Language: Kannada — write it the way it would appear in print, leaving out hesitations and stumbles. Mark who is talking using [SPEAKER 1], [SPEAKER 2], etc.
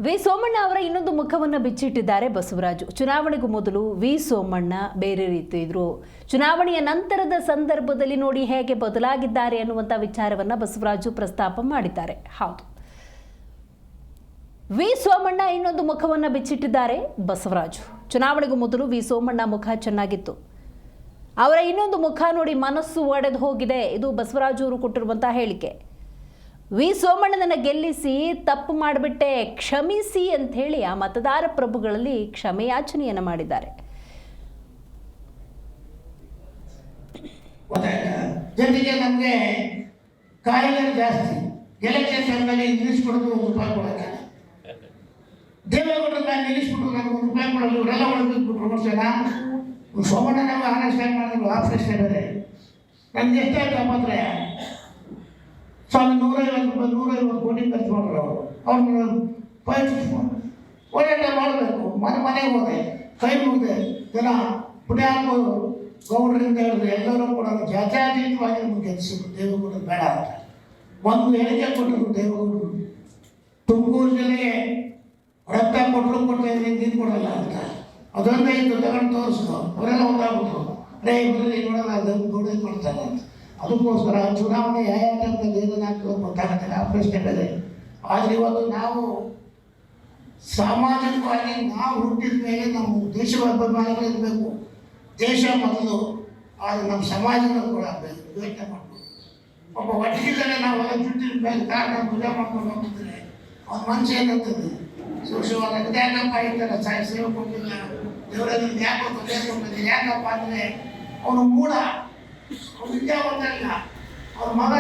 [SPEAKER 1] ವಿ ಸೋಮಣ್ಣ ಅವರ ಇನ್ನೊಂದು ಮುಖವನ್ನು ಬಿಚ್ಚಿಟ್ಟಿದ್ದಾರೆ ಬಸವರಾಜು. ಚುನಾವಣೆಗೂ ಮೊದಲು ವಿ ಸೋಮಣ್ಣ ಬೇರೆ ರೀತಿ ಇದ್ರು, ಚುನಾವಣೆಯ ನಂತರದ ಸಂದರ್ಭದಲ್ಲಿ ನೋಡಿ ಹೇಗೆ ಬದಲಾಗಿದ್ದಾರೆ ಅನ್ನುವಂಥ ವಿಚಾರವನ್ನು ಬಸವರಾಜು ಪ್ರಸ್ತಾಪ ಮಾಡಿದ್ದಾರೆ. ಹೌದು, ವಿ ಸೋಮಣ್ಣ ಇನ್ನೊಂದು ಮುಖವನ್ನು ಬಿಚ್ಚಿಟ್ಟಿದ್ದಾರೆ ಬಸವರಾಜು. ಚುನಾವಣೆಗೂ ಮೊದಲು ವಿ ಸೋಮಣ್ಣ ಮುಖ ಚೆನ್ನಾಗಿತ್ತು, ಅವರ ಇನ್ನೊಂದು ಮುಖ ನೋಡಿ ಮನಸ್ಸು ಒಡೆದು ಹೋಗಿದೆ. ಇದು ಬಸವರಾಜು ಅವರು ಕೊಟ್ಟಿರುವಂತಹ ಹೇಳಿಕೆ. ವಿ ಸೋಮಣ್ಣನನ್ನು ಗೆಲ್ಲಿಸಿ ತಪ್ಪು ಮಾಡಿಬಿಟ್ಟೆ, ಕ್ಷಮಿಸಿ ಅಂತ ಹೇಳಿ ಆ ಮತದಾರ ಪ್ರಭುಗಳಲ್ಲಿ ಕ್ಷಮೆಯಾಚನೆಯನ್ನು ಮಾಡಿದ್ದಾರೆ.
[SPEAKER 2] ಜೊತೆಗೆ ನಮಗೆ ಕಾಯಿಲೆ ಜಾಸ್ತಿ, ಎಲೆಕ್ಷನ್ ಟೈಮ್ನಲ್ಲಿ ನಿಲ್ಲಿಸ್ಬಿಡೋದು ₹1 ಕೊಡೋಕ್ಕೆ, ದೇವೇಗೌಡರ ಮೇಲೆ ನಿಲ್ಲಿಸ್ಬಿಟ್ಟು ನನಗೆ ₹1 ಕೊಡೋದು, ಇವರೆಲ್ಲ ಒಳಗಿದ್ಬಿಟ್ರು. ವರ್ಷನ ಸೋಮಣ್ಣ ನಮಗೆ ಅಂಡರ್ಸ್ಟ್ಯಾಂಡ್ ಮಾಡಿದ್ರು. ಆ ಪ್ರಶ್ನೆ ಬೇರೆ ನನಗೆ ಎಷ್ಟಾಯ್ತು ಮಾತ್ರ ಸ್ವಾಮಿ ₹150 ಕೋಟಿ ಖರ್ಚು ಮಾಡ್ರು. ಅವ್ರನ್ನ ಹೋರಾಟ ಮಾಡಬೇಕು. ಮನೆಗೆ ಹೋದೆ, ಕೈ ಮುಗಿದೆ, ಜನ ಪುಣ್ಯಾತ್ಮ ಗೌಡರಿಂದ ಹೇಳಿದ್ರು ಎಲ್ಲರೂ ಕೂಡ ಜಾತ್ಯಾತೀತವಾಗಿ ನಮ್ಗೆ ಗೆಲ್ಲಿಸಿದ್ರು. ದೇವೇಗೌಡರು ಬೇಡ ಅಂತ ಒಂದು ಹೇಳಿಕೆ ಕೊಟ್ಟರು ದೇವೇಗೌಡರು. ತುಮಕೂರು ಜಿಲ್ಲೆಗೆ ರಕ್ತ ಕೊಟ್ಟರೆ ನೀನು ಕೊಡಲ್ಲ ಅಂತ ಅದೊಂದೇ ಇತ್ತು, ತಗೊಂಡು ತೋರಿಸ್ಕೊ. ಅವರೆಲ್ಲ ಒಂದಾಗ್ಬಿಟ್ರು, ರೇ ಬರಲಿ ನೋಡಲ್ಲ, ಅದು ಗೌಡ ಕೊಡ್ತಾರೆ ಅಂತ. ಅದಕ್ಕೋಸ್ಕರ ಚುನಾವಣೆ ಯಾವ ಟೈಮ್ನಲ್ಲಿ ಏನೇನಾಗ್ತದೆ ಗೊತ್ತಾಗುತ್ತೆ. ಆ ಪ್ರಶ್ನೆ ಬೇರೆ. ಆದರೆ ಇವತ್ತು ನಾವು ಸಾಮಾಜಿಕವಾಗಿ ನಾವು ಹುಟ್ಟಿದ ಮೇಲೆ ನಮ್ಮ ದೇಶಾಭಿಮಾನಿಗಳಿರಬೇಕು. ದೇಶ ಮೊದಲು, ಆದರೆ ನಮ್ಮ ಸಮಾಜದ ಕೂಡ ಯೋಚನೆ ಮಾಡಬೇಕು. ಒಬ್ಬ ಒಟ್ಟಿಗಿಲ್ಲದೆ ನಾವೆಲ್ಲ ಜುಟ್ಟಿನ ಮೇಲೆ ಕಾರಣ ಪೂಜೆ ಮಾಡ್ಕೊಂಡು ಹೋಗ್ತಿದ್ರೆ ಅವ್ನ ಮನಸ್ಸು ಏನಂತದೆ, ಶಿವಶಿವ ಯಾಕಪ್ಪ ಇರ್ತಾರೆ ಸೇವೆ ಕೊಟ್ಟಿಲ್ಲ, ದೇವರಲ್ಲಿ ಯಾಕೋ ತೊಂದರೆ ಕೊಟ್ಟಿದ್ದೀನಿ, ಯಾಕಪ್ಪ ಅಂದರೆ ಅವನು ಮೂಢ, ಅವ್ನು ವಿದ್ಯಾವಂತ ಇಲ್ಲ, ಅವ್ರ ಮಗ